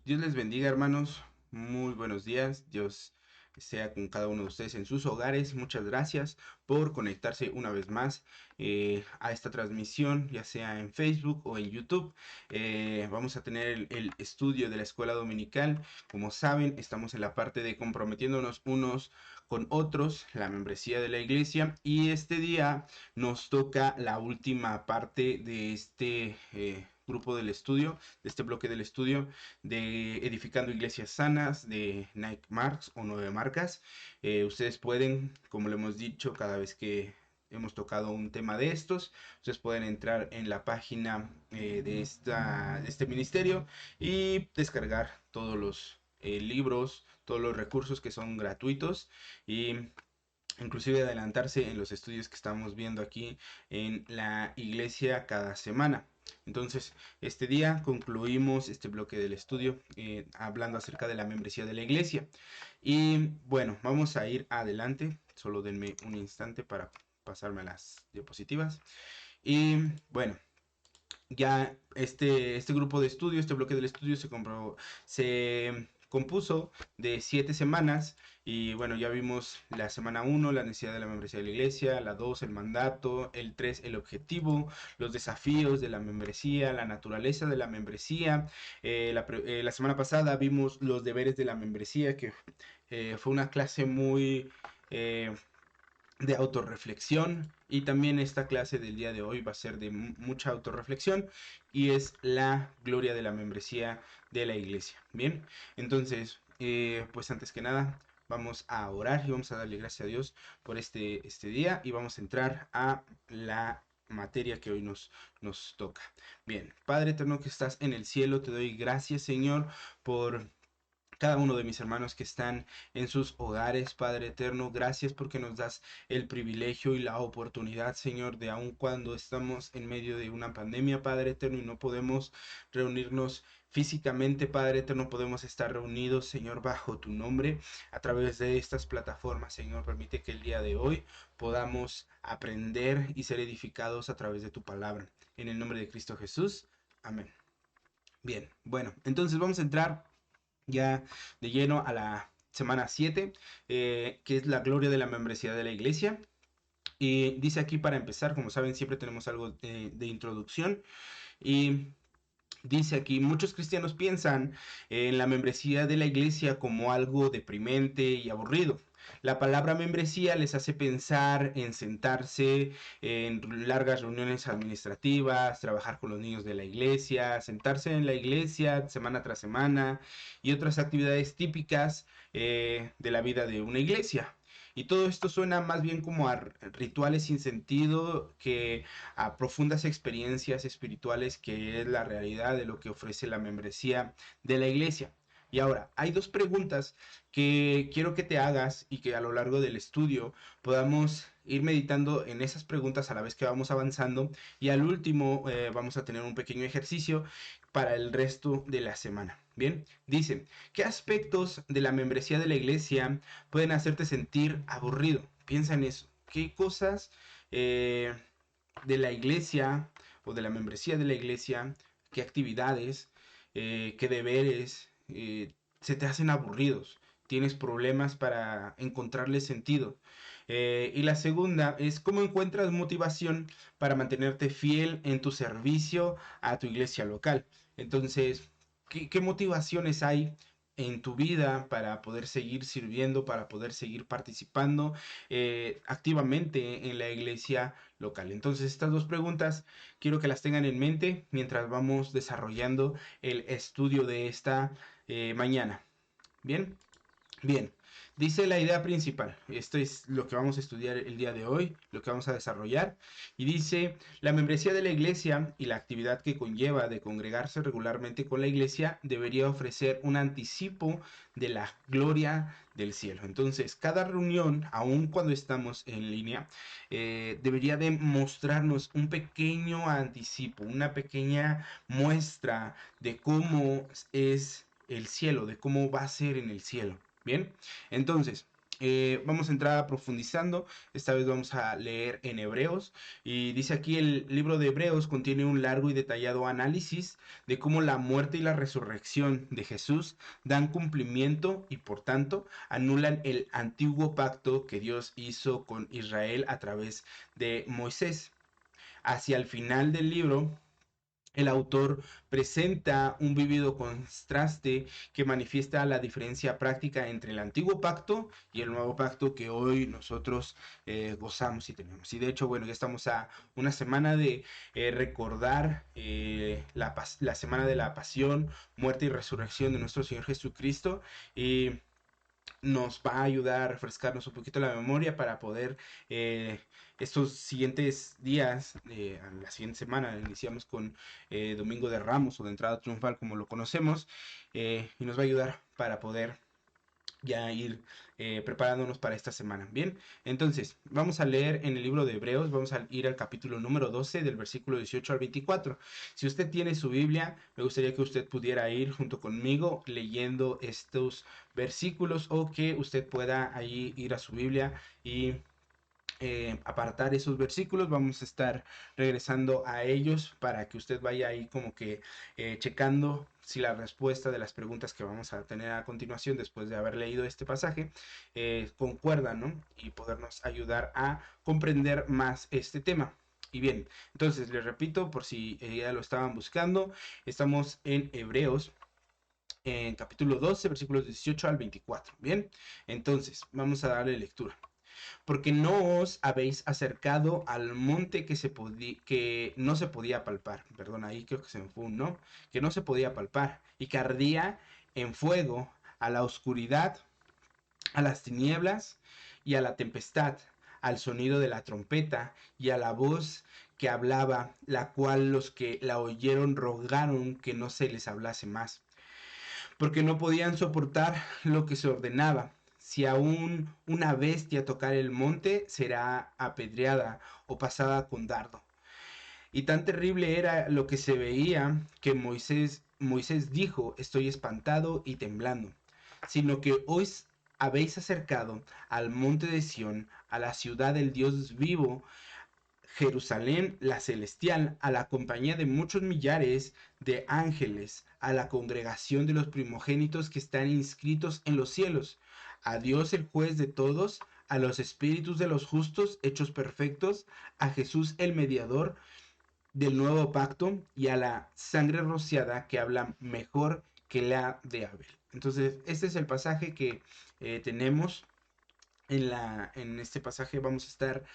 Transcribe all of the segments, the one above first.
Dios les bendiga, hermanos. Muy buenos días. Dios sea con cada uno de ustedes en sus hogares. Muchas gracias por conectarse una vez más a esta transmisión, ya sea en Facebook o en YouTube. Vamos a tener el estudio de la escuela dominical. Como saben, estamos en la parte de comprometiéndonos unos con otros, la membresía de la iglesia. Y este día nos toca la última parte de este grupo del estudio, de este bloque del estudio de Edificando Iglesias Sanas, de Nike Marks o Nueve Marcas. Ustedes pueden, como le hemos dicho, cada vez que hemos tocado un tema de estos, ustedes pueden entrar en la página de este ministerio y descargar todos los libros, todos los recursos que son gratuitos y inclusive adelantarse en los estudios que estamos viendo aquí en la iglesia cada semana. Entonces, este día concluimos este bloque del estudio hablando acerca de la membresía de la iglesia. Y bueno, vamos a ir adelante. Solo denme un instante para pasarme a las diapositivas. Y bueno, ya este grupo de estudio, este bloque del estudio se compuso de 7 semanas y bueno, ya vimos la semana 1, la necesidad de la membresía de la iglesia, la 2, el mandato, el 3, el objetivo, los desafíos de la membresía, la naturaleza de la membresía. La semana pasada vimos los deberes de la membresía, que fue una clase muy eh, de autorreflexión, y también esta clase del día de hoy va a ser de mucha autorreflexión y es la gloria de la membresía de la iglesia. Bien, entonces, pues antes que nada vamos a orar y vamos a darle gracias a Dios por este día y vamos a entrar a la materia que hoy nos toca. Bien, Padre eterno que estás en el cielo, te doy gracias, Señor, por cada uno de mis hermanos que están en sus hogares, Padre eterno. Gracias porque nos das el privilegio y la oportunidad, Señor, de aun cuando estamos en medio de una pandemia, Padre eterno, y no podemos reunirnos físicamente, Padre eterno, podemos estar reunidos, Señor, bajo tu nombre a través de estas plataformas. Señor, permite que el día de hoy podamos aprender y ser edificados a través de tu palabra. En el nombre de Cristo Jesús. Amén. Bien, bueno, entonces vamos a entrar ya de lleno a la semana 7, que es la gloria de la membresía de la iglesia. Y dice aquí para empezar, como saben, siempre tenemos algo de introducción. Y dice aquí, muchos cristianos piensan en la membresía de la iglesia como algo deprimente y aburrido. La palabra membresía les hace pensar en sentarse en largas reuniones administrativas, trabajar con los niños de la iglesia, sentarse en la iglesia semana tras semana y otras actividades típicas de la vida de una iglesia. Y todo esto suena más bien como a rituales sin sentido que a profundas experiencias espirituales, que es la realidad de lo que ofrece la membresía de la iglesia. Y ahora, hay dos preguntas que quiero que te hagas y que a lo largo del estudio podamos ir meditando en esas preguntas a la vez que vamos avanzando. Y al último vamos a tener un pequeño ejercicio para el resto de la semana. Bien, dice, ¿qué aspectos de la membresía de la iglesia pueden hacerte sentir aburrido? Piensa en eso. ¿Qué cosas de la iglesia o de la membresía de la iglesia, qué actividades, qué deberes se te hacen aburridos? Tienes problemas para encontrarle sentido. Y la segunda es cómo encuentras motivación para mantenerte fiel en tu servicio a tu iglesia local. Entonces, ¿qué motivaciones hay en tu vida para poder seguir sirviendo, para poder seguir participando activamente en la iglesia local? Entonces, estas dos preguntas quiero que las tengan en mente mientras vamos desarrollando el estudio de esta mañana. Bien, bien. Dice la idea principal. Esto es lo que vamos a estudiar el día de hoy, lo que vamos a desarrollar. Y dice, la membresía de la iglesia y la actividad que conlleva de congregarse regularmente con la iglesia debería ofrecer un anticipo de la gloria del cielo. Entonces, cada reunión, aun cuando estamos en línea, debería de mostrarnos un pequeño anticipo, una pequeña muestra de cómo es el cielo, de cómo va a ser en el cielo. Bien, entonces, Vamos a entrar profundizando. Esta vez vamos a leer en Hebreos. Y dice aquí: el libro de Hebreos contiene un largo y detallado análisis de cómo la muerte y la resurrección de Jesús dan cumplimiento y por tanto anulan el antiguo pacto que Dios hizo con Israel a través de Moisés. Hacia el final del libro, el autor presenta un vívido contraste que manifiesta la diferencia práctica entre el antiguo pacto y el nuevo pacto que hoy nosotros gozamos y tenemos. Y de hecho, bueno, ya estamos a una semana de recordar la semana de la pasión, muerte y resurrección de nuestro Señor Jesucristo. Y nos va a ayudar a refrescarnos un poquito la memoria para poder eh, estos siguientes días, la siguiente semana, iniciamos con Domingo de Ramos o de entrada triunfal como lo conocemos, y nos va a ayudar para poder ya ir preparándonos para esta semana. Bien, entonces vamos a leer en el libro de Hebreos, vamos a ir al capítulo número 12 del versículo 18 al 24. Si usted tiene su Biblia, me gustaría que usted pudiera ir junto conmigo leyendo estos versículos, o que usted pueda ahí ir a su Biblia y apartar esos versículos. Vamos a estar regresando a ellos para que usted vaya ahí como que checando si la respuesta de las preguntas que vamos a tener a continuación después de haber leído este pasaje concuerdan, ¿no? Y podernos ayudar a comprender más este tema. Y bien, entonces les repito, por si ya lo estaban buscando, estamos en Hebreos, en capítulo 12, versículos 18 al 24. Bien, entonces vamos a darle lectura. Porque no os habéis acercado al monte que no se podía palpar. Perdón, ahí creo que se me fue un no. Que no se podía palpar y que ardía en fuego, a la oscuridad, a las tinieblas y a la tempestad, al sonido de la trompeta y a la voz que hablaba, la cual los que la oyeron rogaron que no se les hablase más, porque no podían soportar lo que se ordenaba. Si aún una bestia tocar el monte, será apedreada o pasada con dardo. Y tan terrible era lo que se veía que Moisés dijo: estoy espantado y temblando. Sino que os habéis acercado al monte de Sión, a la ciudad del Dios vivo, Jerusalén la celestial, a la compañía de muchos millares de ángeles, a la congregación de los primogénitos que están inscritos en los cielos, a Dios el juez de todos, a los espíritus de los justos hechos perfectos, a Jesús el mediador del nuevo pacto, y a la sangre rociada que habla mejor que la de Abel. Entonces, este es el pasaje que tenemos en este pasaje. Vamos a estar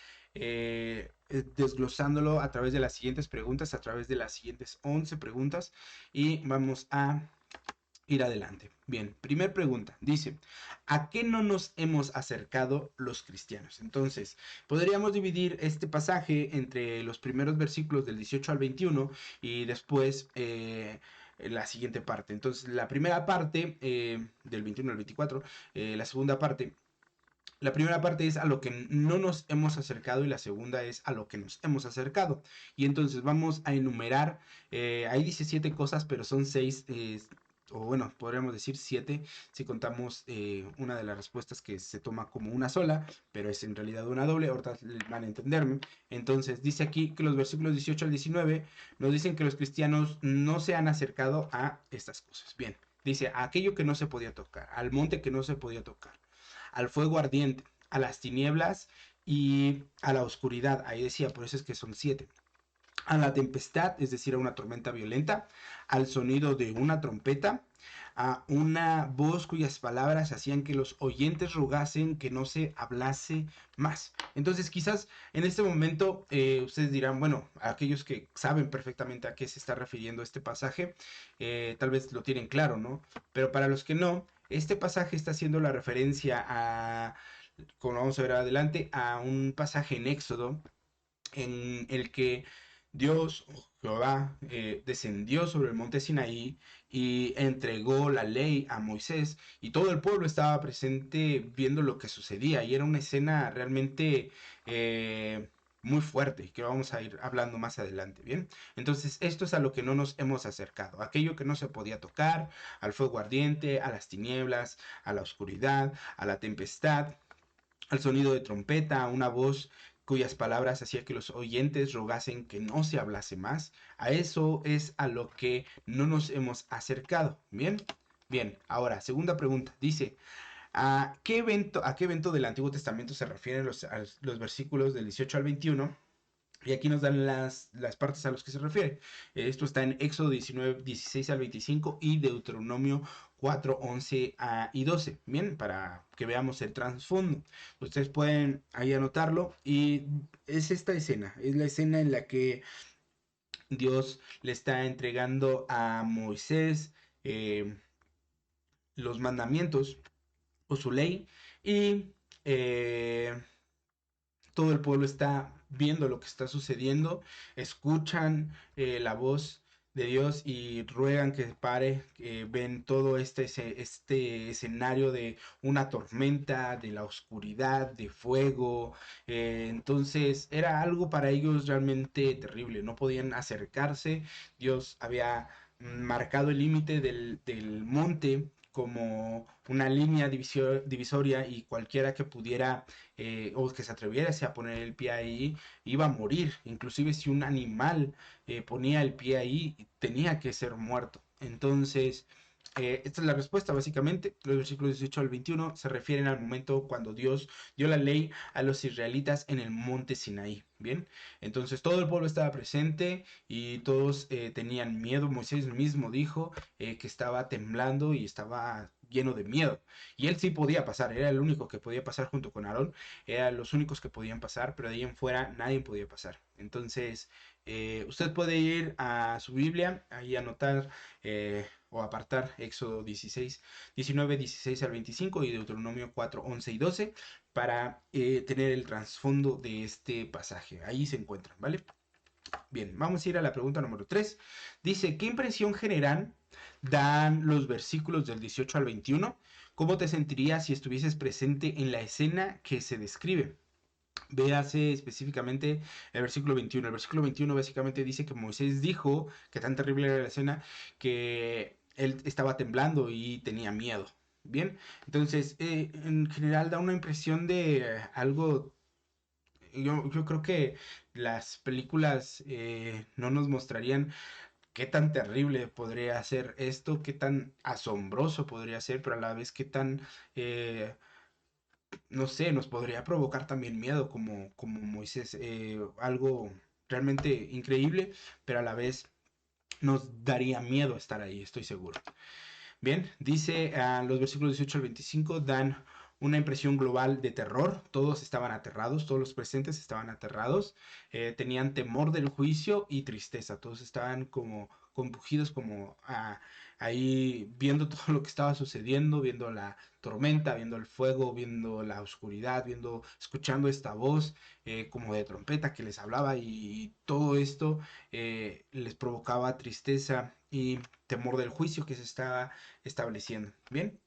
desglosándolo a través de las siguientes preguntas, a través de las siguientes 11 preguntas, y vamos a ir adelante. Bien, primer pregunta, dice: ¿a qué no nos hemos acercado los cristianos? Entonces, podríamos dividir este pasaje entre los primeros versículos del 18 al 21 y después la siguiente parte. Entonces, la primera parte del 21 al 24, la segunda parte, la primera parte es a lo que no nos hemos acercado y la segunda es a lo que nos hemos acercado. Y entonces vamos a enumerar, ahí dice 7 cosas, pero son 6, o bueno, podríamos decir 7 si contamos una de las respuestas que se toma como una sola, pero es en realidad una doble. Ahorita van a entenderme. Entonces dice aquí que los versículos 18 al 19 nos dicen que los cristianos no se han acercado a estas cosas. Bien, dice: a aquello que no se podía tocar, al monte que no se podía tocar, al fuego ardiente, a las tinieblas y a la oscuridad. Ahí decía, por eso es que son 7. A la tempestad, es decir, a una tormenta violenta, al sonido de una trompeta, a una voz cuyas palabras hacían que los oyentes rogasen que no se hablase más. Entonces, quizás en este momento ustedes dirán, bueno, aquellos que saben perfectamente a qué se está refiriendo este pasaje, tal vez lo tienen claro, ¿no? Pero para los que no, este pasaje está haciendo la referencia a, como vamos a ver adelante, a un pasaje en Éxodo en el que Dios, Jehová, descendió sobre el monte Sinaí y entregó la ley a Moisés, y todo el pueblo estaba presente viendo lo que sucedía, y era una escena realmente muy fuerte, que vamos a ir hablando más adelante. Bien, entonces esto es a lo que no nos hemos acercado, aquello que no se podía tocar, al fuego ardiente, a las tinieblas, a la oscuridad, a la tempestad. al sonido de trompeta, una voz cuyas palabras hacía que los oyentes rogasen que no se hablase más. A eso es a lo que no nos hemos acercado. Bien, bien. Ahora, segunda pregunta. Dice, a qué evento del Antiguo Testamento se refieren los versículos del 18 al 21? Y aquí nos dan las partes a los que se refiere. Esto está en Éxodo 19, 16 al 25 y Deuteronomio 4, 11 y 12. Bien, para que veamos el trasfondo. Ustedes pueden ahí anotarlo. Y es esta escena. Es la escena en la que Dios le está entregando a Moisés los mandamientos o su ley. Y todo el pueblo está viendo lo que está sucediendo, escuchan la voz de Dios y ruegan que pare, ven todo este escenario de una tormenta, de la oscuridad, de fuego. Entonces era algo para ellos realmente terrible, no podían acercarse. Dios había marcado el límite del monte como una línea divisoria, y cualquiera que pudiera o que se atreviera a poner el pie ahí iba a morir. Inclusive si un animal ponía el pie ahí, tenía que ser muerto. Entonces, esta es la respuesta básicamente. Los versículos 18 al 21 se refieren al momento cuando Dios dio la ley a los israelitas en el monte Sinaí. Bien, entonces todo el pueblo estaba presente y todos tenían miedo. Moisés mismo dijo que estaba temblando y estaba lleno de miedo. Y él sí podía pasar, era el único que podía pasar junto con Aarón, eran los únicos que podían pasar, pero de ahí en fuera nadie podía pasar. Entonces, usted puede ir a su Biblia, ahí anotar o apartar Éxodo 16, 19, 16 al 25 y Deuteronomio 4, 11 y 12 para tener el trasfondo de este pasaje. Ahí se encuentran, ¿vale? Bien, vamos a ir a la pregunta número 3. Dice, ¿qué impresión general dan los versículos del 18 al 21? ¿Cómo te sentirías si estuvieses presente en la escena que se describe? Véase específicamente el versículo 21. El versículo 21 básicamente dice que Moisés dijo que tan terrible era la escena que él estaba temblando y tenía miedo. Bien, entonces en general da una impresión de algo. Yo creo que las películas no nos mostrarían qué tan terrible podría ser esto, qué tan asombroso podría ser, pero a la vez qué tan eh, no sé, nos podría provocar también miedo como Moisés, algo realmente increíble, pero a la vez nos daría miedo estar ahí, estoy seguro. Bien, dice los versículos 18 al 25 dan una impresión global de terror. Todos estaban aterrados, todos los presentes estaban aterrados, tenían temor del juicio y tristeza. Todos estaban como compugidos, como ahí viendo todo lo que estaba sucediendo, viendo la tormenta, viendo el fuego, viendo la oscuridad, escuchando esta voz como de trompeta que les hablaba, y todo esto les provocaba tristeza y temor del juicio que se estaba estableciendo. Bien,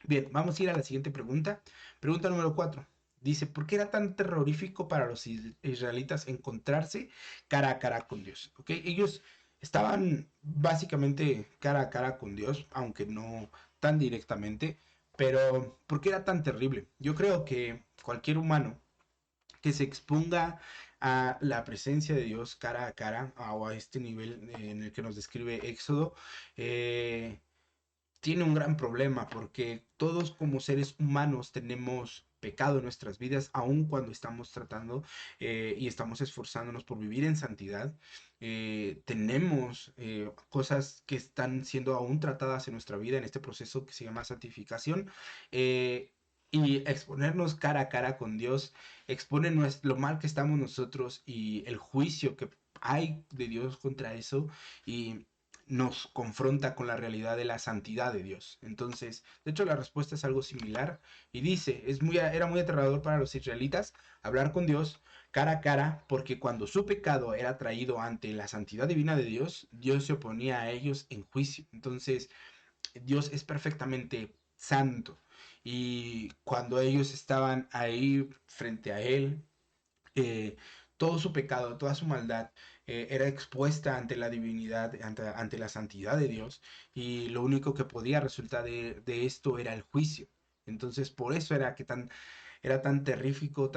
bien, vamos a ir a la siguiente pregunta. Pregunta número 4. Dice, ¿por qué era tan terrorífico para los israelitas encontrarse cara a cara con Dios? ¿Ok? Ellos estaban básicamente cara a cara con Dios, aunque no tan directamente, pero ¿por qué era tan terrible? Yo creo que cualquier humano que se exponga a la presencia de Dios cara a cara, o a este nivel en el que nos describe Éxodo, tiene un gran problema, porque todos como seres humanos tenemos pecado en nuestras vidas, aun cuando estamos tratando y estamos esforzándonos por vivir en santidad. Tenemos cosas que están siendo aún tratadas en nuestra vida en este proceso que se llama santificación. Y exponernos cara a cara con Dios expone lo mal que estamos nosotros y el juicio que hay de Dios contra eso, y nos confronta con la realidad de la santidad de Dios. Entonces, de hecho, la respuesta es algo similar y dice, era muy aterrador para los israelitas hablar con Dios cara a cara, porque cuando su pecado era traído ante la santidad divina de Dios, Dios se oponía a ellos en juicio. Entonces, Dios es perfectamente santo, y cuando ellos estaban ahí frente a Él, eh, todo su pecado, toda su maldad era expuesta ante la divinidad, ante la santidad de Dios, y lo único que podía resultar de esto era el juicio. Entonces, por eso era que tan era tan terrífico,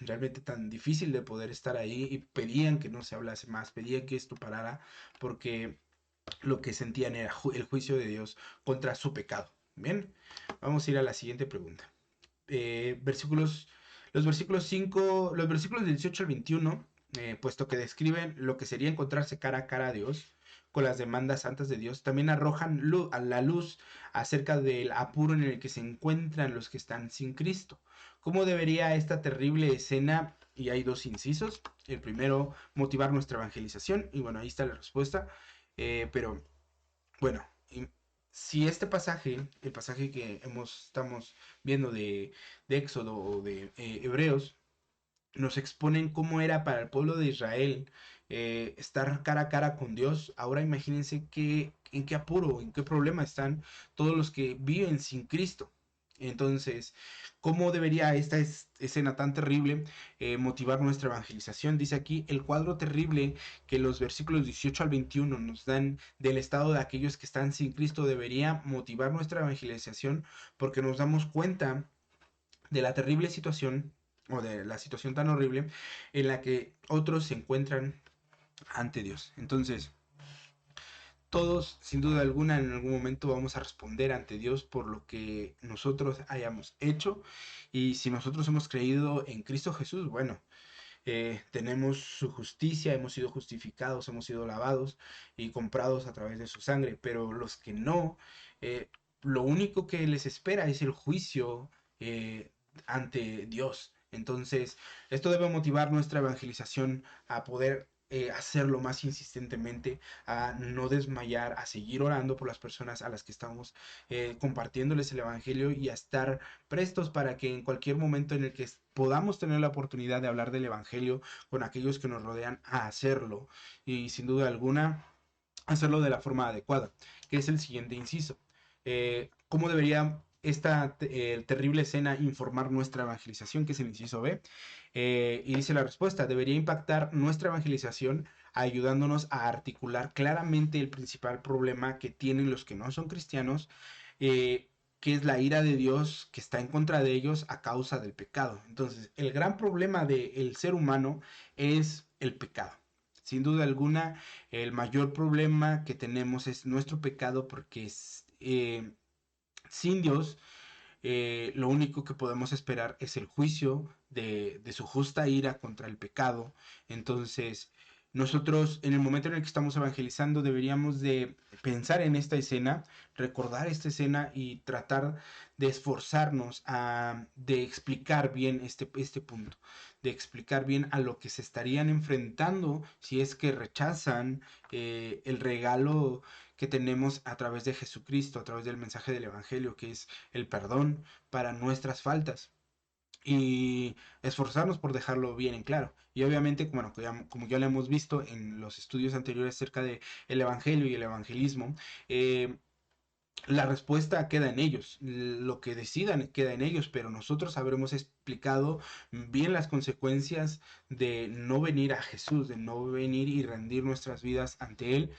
realmente tan difícil de poder estar ahí, y pedían que no se hablase más, pedían que esto parara, porque lo que sentían era el juicio de Dios contra su pecado. Bien, vamos a ir a la siguiente pregunta. Versículos, los versículos del 18 al 21, puesto que describen lo que sería encontrarse cara a cara a Dios con las demandas santas de Dios, también arrojan a la luz acerca del apuro en el que se encuentran los que están sin Cristo. ¿Cómo debería esta terrible escena? Y hay dos incisos. El primero, motivar nuestra evangelización. Y bueno, ahí está la respuesta. Pero bueno, si este pasaje, el pasaje que estamos viendo de Éxodo o de Hebreos, nos exponen cómo era para el pueblo de Israel estar cara a cara con Dios, ahora imagínense en qué apuro, en qué problema están todos los que viven sin Cristo. Entonces, ¿cómo debería esta escena tan terrible motivar nuestra evangelización? Dice aquí el cuadro terrible que los versículos 18 al 21 nos dan del estado de aquellos que están sin Cristo debería motivar nuestra evangelización, porque nos damos cuenta de la terrible situación, o de la situación tan horrible en la que otros se encuentran ante Dios. Entonces, todos, sin duda alguna, en algún momento vamos a responder ante Dios por lo que nosotros hayamos hecho. Y si nosotros hemos creído en Cristo Jesús, bueno, tenemos su justicia, hemos sido justificados, hemos sido lavados y comprados a través de su sangre. Pero los que no, eh, lo único que les espera es el juicio ante Dios. Entonces, esto debe motivar nuestra evangelización a poder hacerlo más insistentemente, a no desmayar, a seguir orando por las personas a las que estamos compartiéndoles el Evangelio, y a estar prestos para que en cualquier momento en el que podamos tener la oportunidad de hablar del Evangelio con aquellos que nos rodean, a hacerlo. Y sin duda alguna, hacerlo de la forma adecuada, que es el siguiente inciso. ¿Cómo debería esta terrible escena informar nuestra evangelización? Que es el inciso B. Y dice la respuesta: debería impactar nuestra evangelización ayudándonos a articular claramente el principal problema que tienen los que no son cristianos, que es la ira de Dios que está en contra de ellos a causa del pecado. Entonces, el gran problema del ser humano es el pecado. Sin duda alguna, el mayor problema que tenemos es nuestro pecado, porque sin Dios lo único que podemos esperar es el juicio de su justa ira contra el pecado. Entonces, nosotros en el momento en el que estamos evangelizando deberíamos de pensar en esta escena, recordar esta escena y tratar de esforzarnos de explicar bien este punto, de explicar bien a lo que se estarían enfrentando si es que rechazan el regalo que tenemos a través de Jesucristo, a través del mensaje del Evangelio, que es el perdón para nuestras faltas, y esforzarnos por dejarlo bien en claro. Y obviamente, bueno, como ya lo hemos visto en los estudios anteriores acerca de el Evangelio y el evangelismo, la respuesta queda en ellos, lo que decidan queda en ellos, pero nosotros habremos explicado bien las consecuencias de no venir a Jesús, de no venir y rendir nuestras vidas ante Él,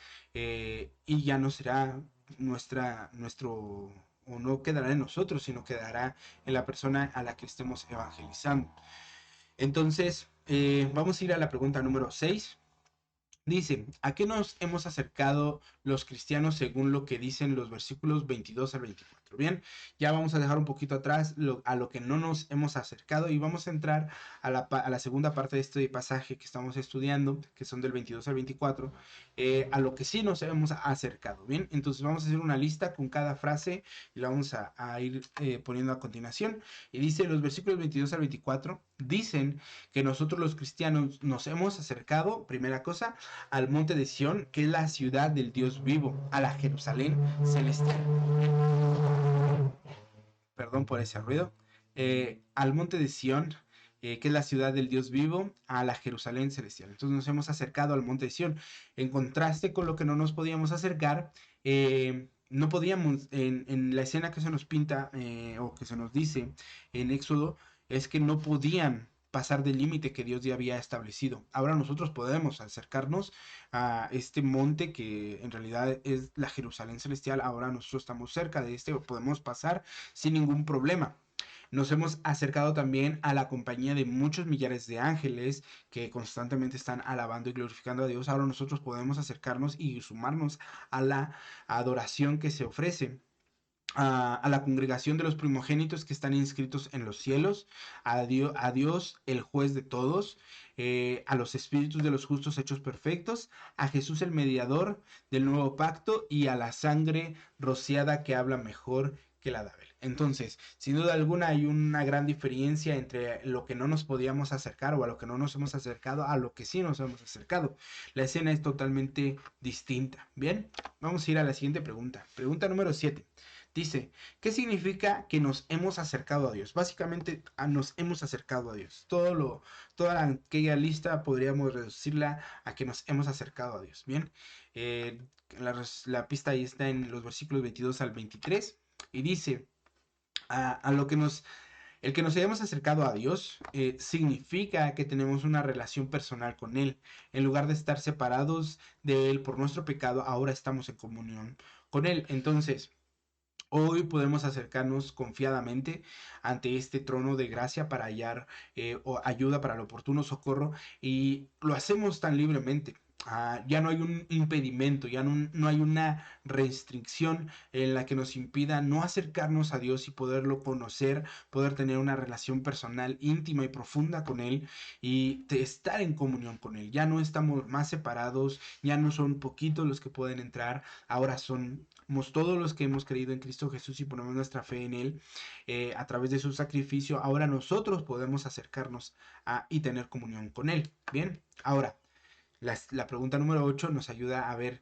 y ya no será nuestro, o no quedará en nosotros, sino quedará en la persona a la que estemos evangelizando. Entonces, vamos a ir a la pregunta número 6. Dice: ¿a qué nos hemos acercado los cristianos según lo que dicen los versículos 22 al 24? Bien, ya vamos a dejar un poquito atrás a lo que no nos hemos acercado, y vamos a entrar a la segunda parte de este pasaje que estamos estudiando, que son del 22 al 24, a lo que sí nos hemos acercado. Bien, entonces vamos a hacer una lista con cada frase y la vamos a ir poniendo a continuación. Y dice: los versículos 22 al 24 dicen que nosotros los cristianos nos hemos acercado, primera cosa, al monte de Sión, que es la ciudad del Dios vivo, a la Jerusalén celestial. Perdón por ese ruido. Al monte de Sión, que es la ciudad del Dios vivo, a la Jerusalén celestial. Entonces nos hemos acercado al monte de Sión. En contraste con lo que no nos podíamos acercar, no podíamos, en la escena que se nos pinta, o que se nos dice en Éxodo, es que no podían pasar del límite que Dios ya había establecido. Ahora nosotros podemos acercarnos a este monte que en realidad es la Jerusalén celestial. Ahora nosotros estamos cerca de este, podemos pasar sin ningún problema. Nos hemos acercado también a la compañía de muchos millares de ángeles que constantemente están alabando y glorificando a Dios. Ahora nosotros podemos acercarnos y sumarnos a la adoración que se ofrece a la congregación de los primogénitos que están inscritos en los cielos, a Dios el juez de todos, a los espíritus de los justos hechos perfectos, a Jesús el mediador del nuevo pacto y a la sangre rociada que habla mejor que la de Abel. Entonces, sin duda alguna hay una gran diferencia entre lo que no nos podíamos acercar o a lo que no nos hemos acercado a lo que sí nos hemos acercado. La escena es totalmente distinta. Bien, vamos a ir a la siguiente pregunta. Pregunta número 7. Dice, ¿qué significa que nos hemos acercado a Dios? Básicamente nos hemos acercado a Dios. Toda aquella lista podríamos reducirla a que nos hemos acercado a Dios. Bien, eh, la pista ahí está en los versículos 22 al 23 y dice, a lo que el que nos hayamos acercado a Dios significa que tenemos una relación personal con Él. En lugar de estar separados de Él por nuestro pecado, ahora estamos en comunión con Él. Entonces, hoy podemos acercarnos confiadamente ante este trono de gracia para hallar ayuda para el oportuno socorro y lo hacemos tan libremente. Ya no hay un impedimento, ya no hay una restricción en la que nos impida no acercarnos a Dios y poderlo conocer, poder tener una relación personal íntima y profunda con Él y estar en comunión con Él. Ya no estamos más separados, ya no son poquitos los que pueden entrar, ahora somos todos los que hemos creído en Cristo Jesús y ponemos nuestra fe en Él a través de su sacrificio. Ahora nosotros podemos acercarnos y tener comunión con Él. Bien, ahora la pregunta número 8 nos ayuda a ver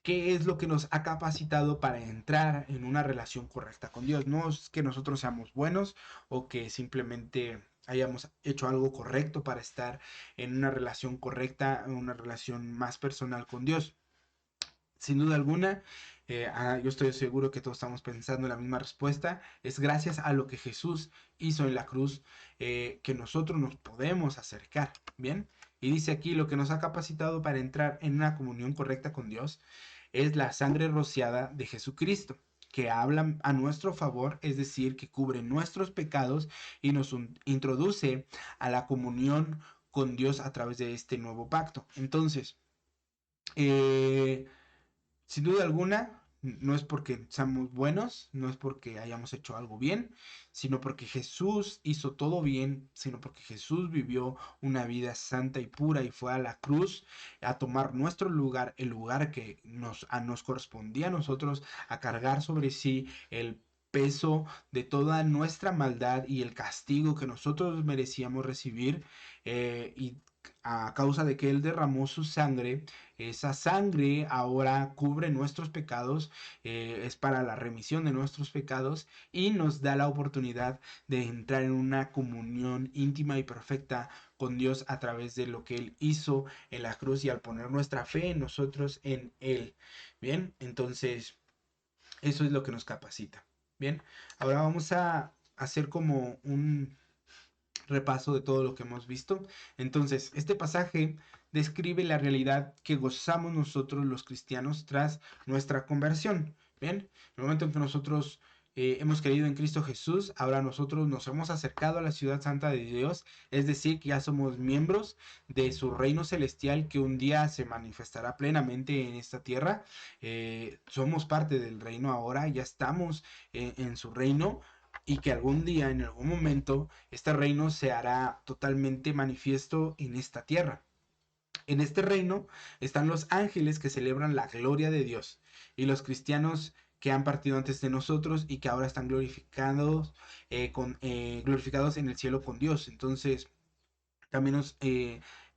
qué es lo que nos ha capacitado para entrar en una relación correcta con Dios. No es que nosotros seamos buenos o que simplemente hayamos hecho algo correcto para estar en una relación correcta, en una relación más personal con Dios. Sin duda alguna, yo estoy seguro que todos estamos pensando en la misma respuesta. Es gracias a lo que Jesús hizo en la cruz que nosotros nos podemos acercar. Bien, y dice aquí lo que nos ha capacitado para entrar en una comunión correcta con Dios es la sangre rociada de Jesucristo, que habla a nuestro favor, es decir, que cubre nuestros pecados y nos introduce a la comunión con Dios a través de este nuevo pacto. Entonces, eh, sin duda alguna, no es porque seamos buenos, no es porque hayamos hecho algo bien, sino porque Jesús hizo todo bien, sino porque Jesús vivió una vida santa y pura y fue a la cruz a tomar nuestro lugar, el lugar que nos correspondía a nosotros, a cargar sobre sí el peso de toda nuestra maldad y el castigo que nosotros merecíamos recibir y a causa de que Él derramó su sangre, esa sangre ahora cubre nuestros pecados, es para la remisión de nuestros pecados y nos da la oportunidad de entrar en una comunión íntima y perfecta con Dios a través de lo que Él hizo en la cruz y al poner nuestra fe en nosotros, en Él. Bien, entonces eso es lo que nos capacita. Bien, ahora vamos a hacer como un repaso de todo lo que hemos visto. Entonces, este pasaje describe la realidad que gozamos nosotros los cristianos tras nuestra conversión. Bien, en el momento en que nosotros hemos creído en Cristo Jesús, ahora nosotros nos hemos acercado a la ciudad santa de Dios, es decir, que ya somos miembros de su reino celestial que un día se manifestará plenamente en esta tierra. Somos parte del reino ahora, ya estamos en su reino y que algún día, en algún momento, este reino se hará totalmente manifiesto en esta tierra. En este reino están los ángeles que celebran la gloria de Dios y los cristianos que han partido antes de nosotros y que ahora están glorificados en el cielo con Dios. Entonces, también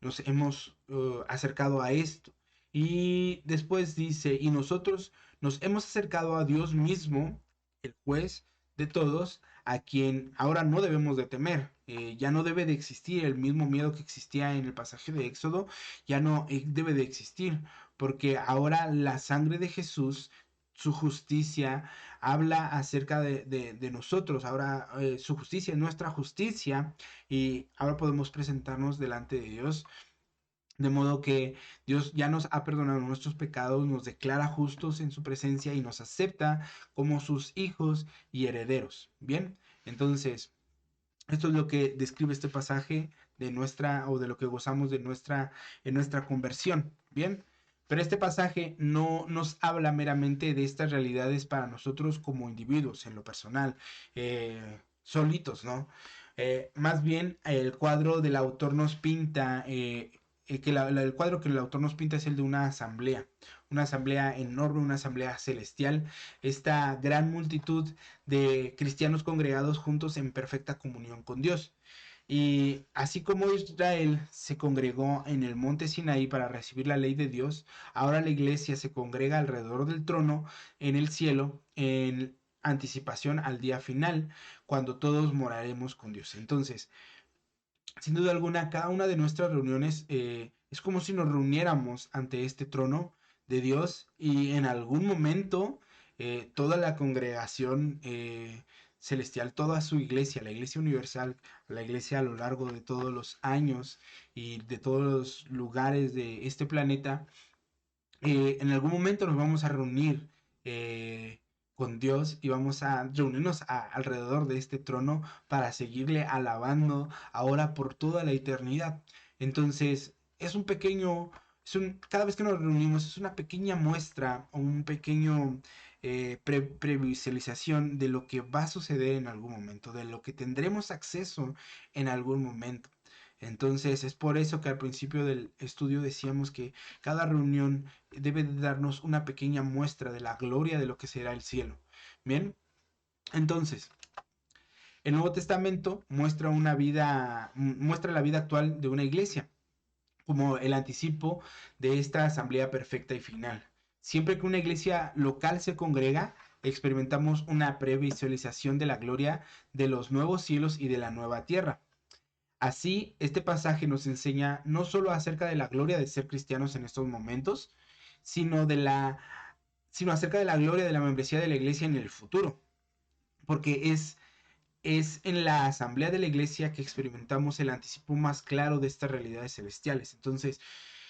nos hemos acercado a esto. Y después dice, y nosotros nos hemos acercado a Dios mismo, el juez de todos, a quien ahora no debemos de temer. Ya no debe de existir el mismo miedo que existía en el pasaje de Éxodo, ya no debe de existir, porque ahora la sangre de Jesús, su justicia, habla acerca de nosotros. Ahora su justicia es nuestra justicia y ahora podemos presentarnos delante de Dios. De modo que Dios ya nos ha perdonado nuestros pecados, nos declara justos en su presencia y nos acepta como sus hijos y herederos. Bien, entonces Esto es lo que describe este pasaje de nuestra, o de lo que gozamos de en nuestra conversión, ¿bien? Pero este pasaje no nos habla meramente de estas realidades para nosotros como individuos, en lo personal, solitos, ¿no? Más bien el cuadro del autor nos pinta, el cuadro que el autor nos pinta es el de una asamblea enorme, una asamblea celestial, esta gran multitud de cristianos congregados juntos en perfecta comunión con Dios. Y así como Israel se congregó en el monte Sinaí para recibir la ley de Dios, ahora la iglesia se congrega alrededor del trono en el cielo en anticipación al día final, cuando todos moraremos con Dios. Entonces, sin duda alguna, cada una de nuestras reuniones es como si nos reuniéramos ante este trono de Dios y en algún momento toda la congregación celestial, toda su iglesia, la iglesia universal, la iglesia a lo largo de todos los años y de todos los lugares de este planeta, en algún momento nos vamos a reunir eh, con Dios y vamos a reunirnos alrededor de este trono para seguirle alabando ahora por toda la eternidad. Entonces, es un pequeño, cada vez que nos reunimos es una pequeña muestra o un pequeño previsualización de lo que va a suceder en algún momento, de lo que tendremos acceso en algún momento. Entonces, es por eso que al principio del estudio decíamos que cada reunión debe de darnos una pequeña muestra de la gloria de lo que será el cielo. Bien, entonces, el Nuevo Testamento muestra la vida actual de una iglesia, como el anticipo de esta asamblea perfecta y final. Siempre que una iglesia local se congrega, experimentamos una previsualización de la gloria de los nuevos cielos y de la nueva tierra. Así, este pasaje nos enseña no solo acerca de la gloria de ser cristianos en estos momentos, sino de la sino acerca de la gloria de la membresía de la iglesia en el futuro, porque es en la asamblea de la iglesia que experimentamos el anticipo más claro de estas realidades celestiales. Entonces,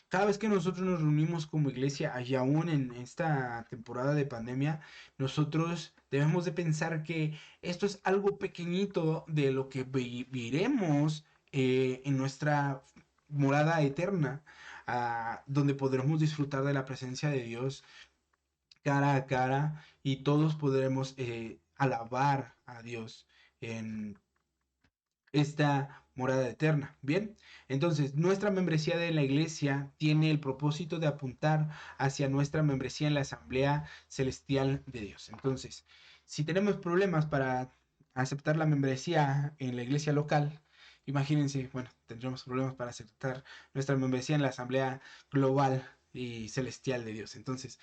cada vez que nosotros nos reunimos como iglesia, y aún en esta temporada de pandemia, nosotros debemos de pensar que esto es algo pequeñito de lo que viviremos en nuestra morada eterna, donde podremos disfrutar de la presencia de Dios cara a cara y todos podremos alabar a Dios en esta morada eterna. Bien, entonces nuestra membresía de la iglesia tiene el propósito de apuntar hacia nuestra membresía en la asamblea celestial de Dios. Entonces, si tenemos problemas para aceptar la membresía en la iglesia local, imagínense, bueno, tendremos problemas para aceptar nuestra membresía en la asamblea global y celestial de Dios. Entonces,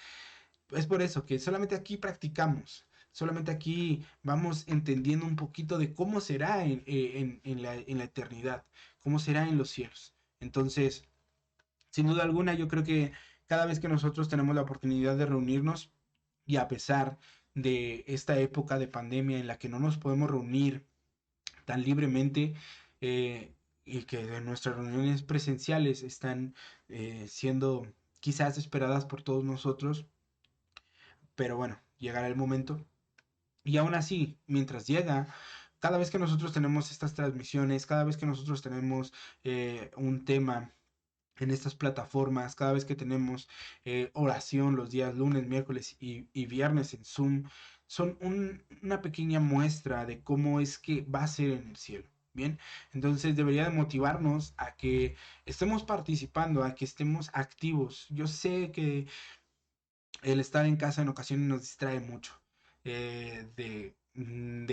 es por eso que solamente aquí practicamos, solamente aquí vamos entendiendo un poquito de cómo será en la eternidad, cómo será en los cielos. Entonces, sin duda alguna, yo creo que cada vez que nosotros tenemos la oportunidad de reunirnos y a pesar de esta época de pandemia en la que no nos podemos reunir tan libremente y que de nuestras reuniones presenciales están siendo quizás esperadas por todos nosotros, pero bueno, llegará el momento. Y aún así, mientras llega, cada vez que nosotros tenemos estas transmisiones, cada vez que nosotros tenemos un tema en estas plataformas, cada vez que tenemos oración los días lunes, miércoles y viernes en Zoom, son una pequeña muestra de cómo es que va a ser en el cielo. Bien, entonces debería de motivarnos a que estemos participando, a que estemos activos. Yo sé que el estar en casa en ocasiones nos distrae mucho de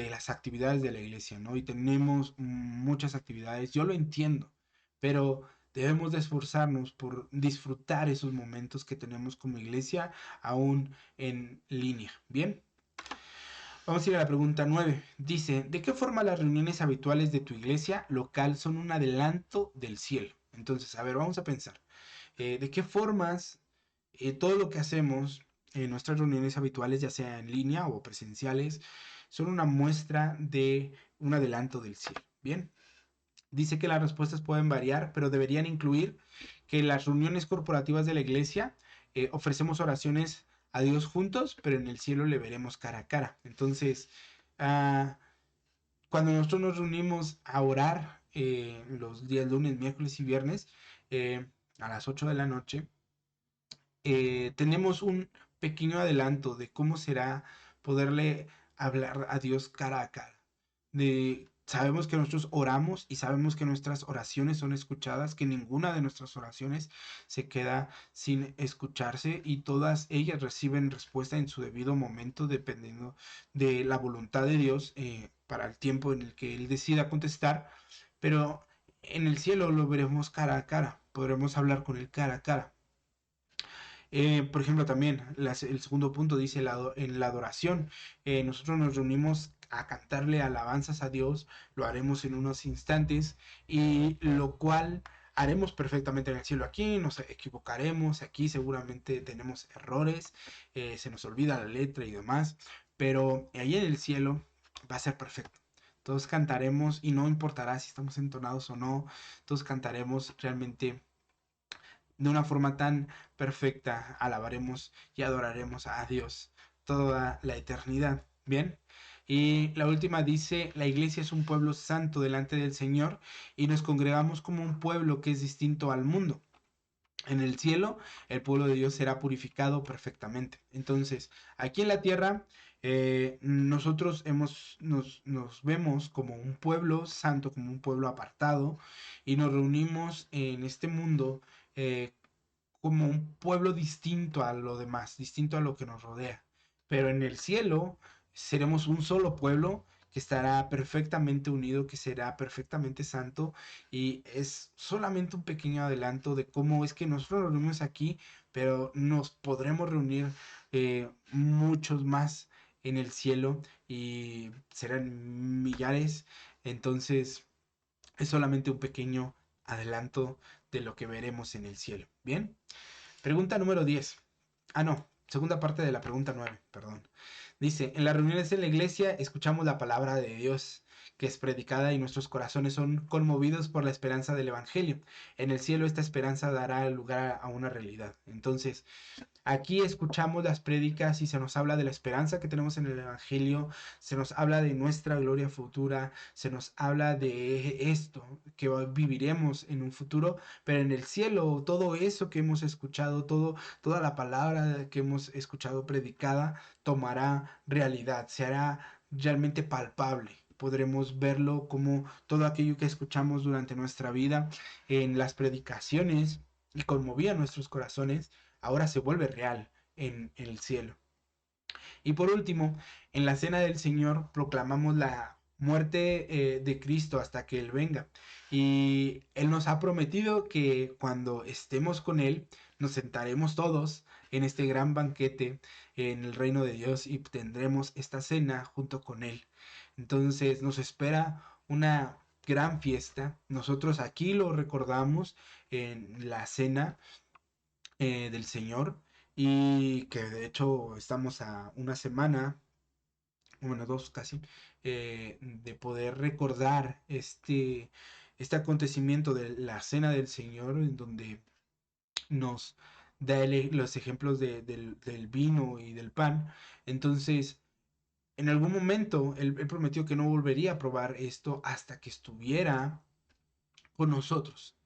las actividades de la iglesia, ¿no? Y tenemos muchas actividades, yo lo entiendo, pero debemos de esforzarnos por disfrutar esos momentos que tenemos como iglesia aún en línea. Bien, vamos a ir a la pregunta 9. Dice, ¿de qué forma las reuniones habituales de tu iglesia local son un adelanto del cielo? Entonces, a ver, vamos a pensar. ¿De qué formas todo lo que hacemos en nuestras reuniones habituales, ya sea en línea o presenciales, son una muestra de un adelanto del cielo? Bien, dice que las respuestas pueden variar, pero deberían incluir que en las reuniones corporativas de la iglesia ofrecemos oraciones a Dios juntos, pero en el cielo le veremos cara a cara. Entonces, uh, cuando nosotros nos reunimos a orar los días lunes, miércoles y viernes a las 8 de la noche, tenemos un pequeño adelanto de cómo será poderle hablar a Dios cara a cara. Sabemos que nosotros oramos y sabemos que nuestras oraciones son escuchadas, que ninguna de nuestras oraciones se queda sin escucharse y todas ellas reciben respuesta en su debido momento dependiendo de la voluntad de Dios para el tiempo en el que Él decida contestar. Pero en el cielo lo veremos cara a cara, podremos hablar con Él cara a cara. Por ejemplo, también el segundo punto dice en la adoración. Nosotros nos reunimos a cantarle alabanzas a Dios, lo haremos en unos instantes y lo cual haremos perfectamente en el cielo. Aquí nos equivocaremos, aquí seguramente tenemos errores, se nos olvida la letra y demás, pero ahí en el cielo va a ser perfecto. Todos cantaremos y no importará si estamos entonados o no, todos cantaremos realmente de una forma tan perfecta, alabaremos y adoraremos a Dios toda la eternidad. Bien. Y la última dice, la iglesia es un pueblo santo delante del Señor y nos congregamos como un pueblo que es distinto al mundo. En el cielo, el pueblo de Dios será purificado perfectamente. Entonces, aquí en la tierra, nosotros nos vemos como un pueblo santo, como un pueblo apartado, y nos reunimos en este mundo eh, como un pueblo distinto a lo demás, distinto a lo que nos rodea. Pero en el cielo seremos un solo pueblo que estará perfectamente unido, que será perfectamente santo y es solamente un pequeño adelanto de cómo es que nosotros nos reunimos aquí, pero nos podremos reunir muchos más en el cielo y serán millares. Entonces es solamente un pequeño adelanto de lo que veremos en el cielo. Bien. Pregunta número 10. Ah, no. Segunda parte de la pregunta 9, perdón. Dice, en las reuniones en la iglesia escuchamos la palabra de Dios que es predicada y nuestros corazones son conmovidos por la esperanza del Evangelio. En el cielo esta esperanza dará lugar a una realidad. Entonces, aquí escuchamos las prédicas y se nos habla de la esperanza que tenemos en el Evangelio, se nos habla de nuestra gloria futura, se nos habla de esto que viviremos en un futuro, pero en el cielo todo eso que hemos escuchado, toda la palabra que hemos escuchado predicada tomará realidad, se hará realmente palpable. Podremos verlo como todo aquello que escuchamos durante nuestra vida en las predicaciones y conmovía nuestros corazones ahora se vuelve real en el cielo. Y por último, en la cena del Señor proclamamos la muerte de Cristo hasta que Él venga. Y Él nos ha prometido que cuando estemos con Él, nos sentaremos todos en este gran banquete en el reino de Dios y tendremos esta cena junto con Él. Entonces nos espera una gran fiesta. Nosotros aquí lo recordamos en la cena del Señor y que de hecho estamos a una semana, bueno, dos casi, de poder recordar este acontecimiento de la cena del Señor en donde nos da los ejemplos del vino y del pan. Entonces, en algún momento él prometió que no volvería a probar esto hasta que estuviera con nosotros.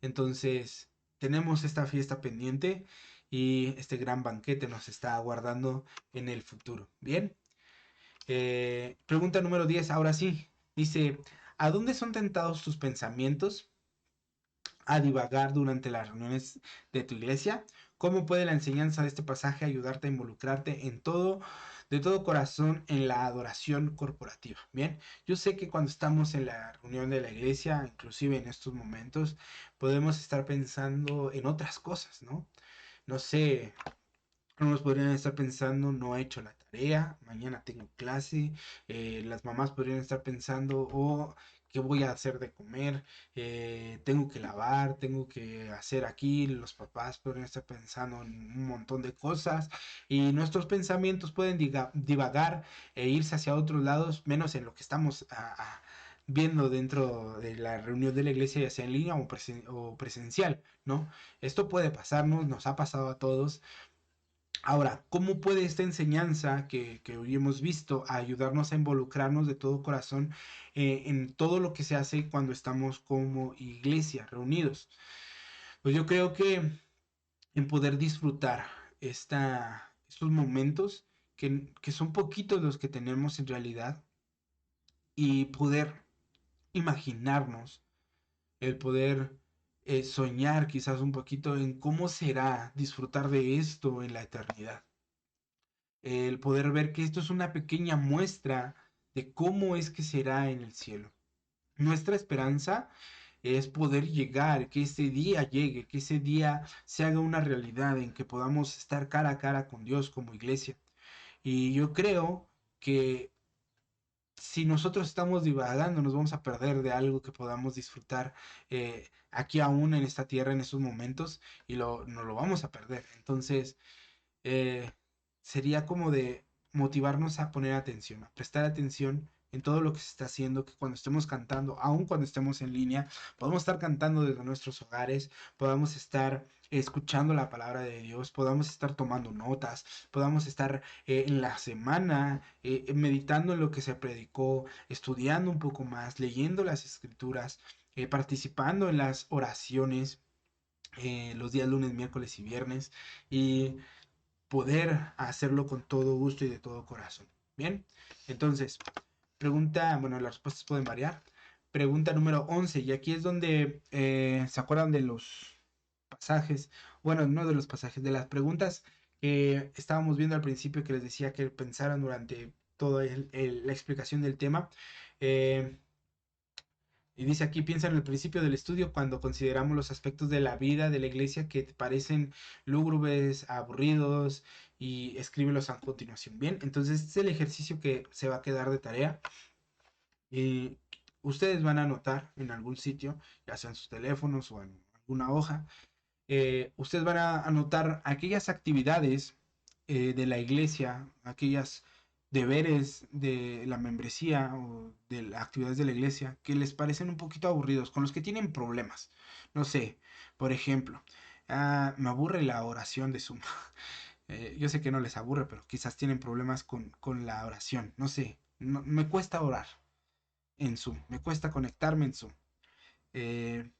Entonces, tenemos esta fiesta pendiente y este gran banquete nos está aguardando en el futuro. Bien. Pregunta número 10, ahora sí. Dice, ¿a dónde son tentados tus pensamientos a divagar durante las reuniones de tu iglesia? ¿Cómo puede la enseñanza de este pasaje ayudarte a involucrarte de todo corazón en la adoración corporativa? Bien, yo sé que cuando estamos en la reunión de la iglesia, inclusive en estos momentos, podemos estar pensando en otras cosas, ¿no? No sé, algunos podrían estar pensando, no he hecho la tarea, mañana tengo clase, las mamás podrían estar pensando, oh, ¿qué voy a hacer de comer? Tengo que lavar, tengo que hacer aquí, los papás podrían estar pensando en un montón de cosas y nuestros pensamientos pueden divagar e irse hacia otros lados, menos en lo que estamos viendo dentro de la reunión de la iglesia, ya sea en línea o presencial, ¿no? Esto puede pasarnos, nos ha pasado a todos Ahora, ¿cómo puede esta enseñanza que hoy hemos visto ayudarnos a involucrarnos de todo corazón en todo lo que se hace cuando estamos como iglesia reunidos? Pues yo creo que en poder disfrutar estos momentos que son poquitos los que tenemos en realidad y poder imaginarnos, el poder soñar quizás un poquito en cómo será disfrutar de esto en la eternidad. El poder ver que esto es una pequeña muestra de cómo es que será en el cielo. Nuestra esperanza es poder llegar, que ese día llegue, que ese día se haga una realidad en que podamos estar cara a cara con Dios como iglesia. Y yo creo que si nosotros estamos divagando, nos vamos a perder de algo que podamos disfrutar aquí aún en esta tierra en estos momentos y nos lo vamos a perder. Entonces, eh, sería como de motivarnos a poner atención, a prestar atención en todo lo que se está haciendo, que cuando estemos cantando, aun cuando estemos en línea, podamos estar cantando desde nuestros hogares, podamos estar escuchando la palabra de Dios, podamos estar tomando notas, podamos estar en la semana meditando en lo que se predicó, estudiando un poco más, leyendo las escrituras, participando en las oraciones los días lunes, miércoles y viernes y poder hacerlo con todo gusto y de todo corazón. Bien, entonces, pregunta, bueno, las respuestas pueden variar. Pregunta número 11 y aquí es donde se acuerdan de los pasajes, bueno, no de los pasajes, de las preguntas que estábamos viendo al principio que les decía que pensaran durante toda la explicación del tema. Eh, y dice aquí, piensa en el principio del estudio cuando consideramos los aspectos de la vida de la iglesia que te parecen lúgubres, aburridos y escríbelos a continuación. Bien, entonces este es el ejercicio que se va a quedar de tarea. Y ustedes van a anotar en algún sitio, ya sea en sus teléfonos o en alguna hoja, ustedes van a anotar aquellas actividades de la iglesia, aquellas deberes de la membresía o de las actividades de la iglesia que les parecen un poquito aburridos, con los que tienen problemas. No sé, por ejemplo, me aburre la oración de Zoom. Yo sé que no les aburre, pero quizás tienen problemas con la oración. No sé, me cuesta orar en Zoom, me cuesta conectarme en Zoom. Eh,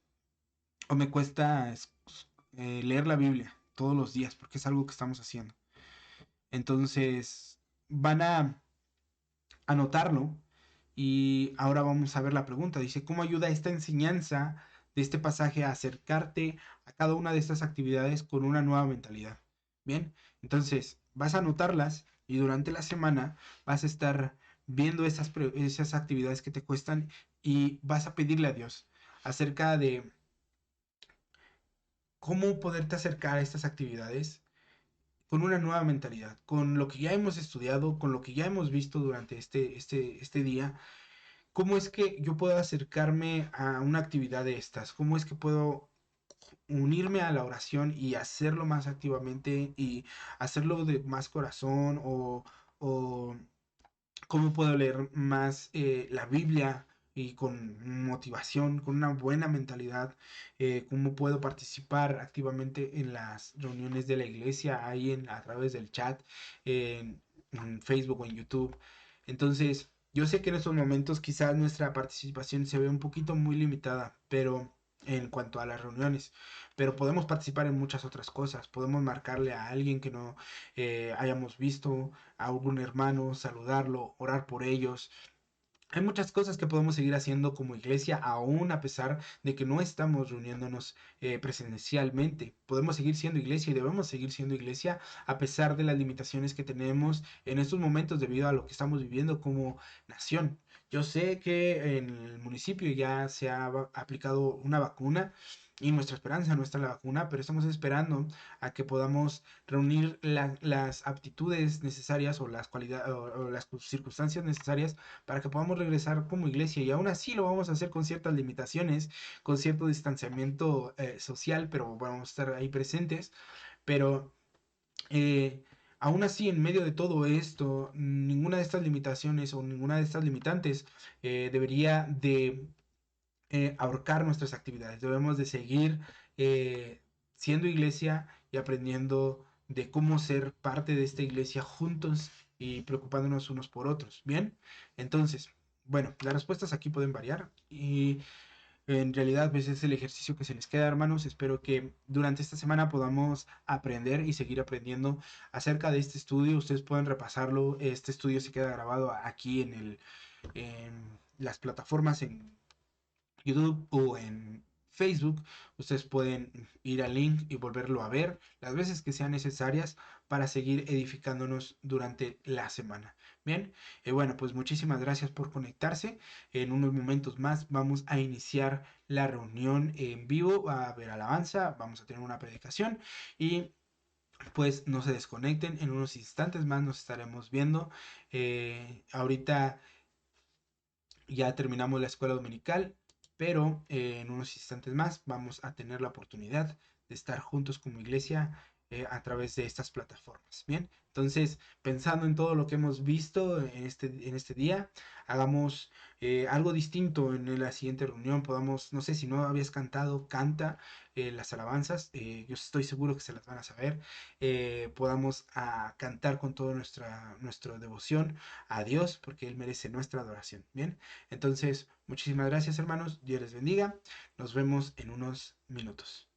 o me cuesta leer la Biblia todos los días, porque es algo que estamos haciendo. Entonces, van a anotarlo y ahora vamos a ver la pregunta. Dice, ¿cómo ayuda esta enseñanza de este pasaje a acercarte a cada una de estas actividades con una nueva mentalidad? Bien, entonces vas a anotarlas y durante la semana vas a estar viendo esas actividades que te cuestan y vas a pedirle a Dios acerca de cómo poderte acercar a estas actividades con una nueva mentalidad, con lo que ya hemos estudiado, con lo que ya hemos visto durante este día. ¿Cómo es que yo puedo acercarme a una actividad de estas? ¿Cómo es que puedo unirme a la oración y hacerlo más activamente y hacerlo de más corazón o cómo puedo leer más la Biblia y con motivación, con una buena mentalidad, cómo puedo participar activamente en las reuniones de la iglesia, ahí a través del chat, en Facebook o en YouTube. Entonces, yo sé que en estos momentos quizás nuestra participación se ve un poquito muy limitada, pero en cuanto a las reuniones, pero podemos participar en muchas otras cosas, podemos marcarle a alguien que no hayamos visto, a algún hermano, saludarlo, orar por ellos. Hay muchas cosas que podemos seguir haciendo como iglesia, aún a pesar de que no estamos reuniéndonos presencialmente. Podemos seguir siendo iglesia y debemos seguir siendo iglesia a pesar de las limitaciones que tenemos en estos momentos debido a lo que estamos viviendo como nación. Yo sé que en el municipio ya se ha aplicado una vacuna y nuestra esperanza no está en la vacuna, pero estamos esperando a que podamos reunir las aptitudes necesarias o las cualidades o las circunstancias necesarias para que podamos regresar como iglesia y aún así lo vamos a hacer con ciertas limitaciones, con cierto distanciamiento social, pero vamos a estar ahí presentes, pero eh, aún así en medio de todo esto, ninguna de estas limitaciones o ninguna de estas limitantes debería de ahorcar nuestras actividades, debemos de seguir siendo iglesia y aprendiendo de cómo ser parte de esta iglesia juntos y preocupándonos unos por otros. Bien, entonces, bueno, las respuestas aquí pueden variar y en realidad pues es el ejercicio que se les queda, hermanos. Espero que durante esta semana podamos aprender y seguir aprendiendo acerca de este estudio. Ustedes pueden repasarlo. Este estudio se queda grabado aquí en las plataformas en YouTube o en Facebook. Ustedes pueden ir al link y volverlo a ver las veces que sean necesarias para seguir edificándonos durante la semana. Bien, bueno, pues muchísimas gracias por conectarse. En unos momentos más vamos a iniciar la reunión en vivo, va a haber alabanza, vamos a tener una predicación y pues no se desconecten. En unos instantes más nos estaremos viendo. Ahorita ya terminamos la escuela dominical, pero en unos instantes más vamos a tener la oportunidad de estar juntos como iglesia a través de estas plataformas. Bien, entonces pensando en todo lo que hemos visto en este día, hagamos algo distinto en la siguiente reunión. Podamos, no sé si no habías cantado, canta las alabanzas. Yo estoy seguro que se las van a saber. Podamos cantar con toda nuestra devoción a Dios, porque Él merece nuestra adoración. Bien, entonces, muchísimas gracias, hermanos. Dios les bendiga. Nos vemos en unos minutos.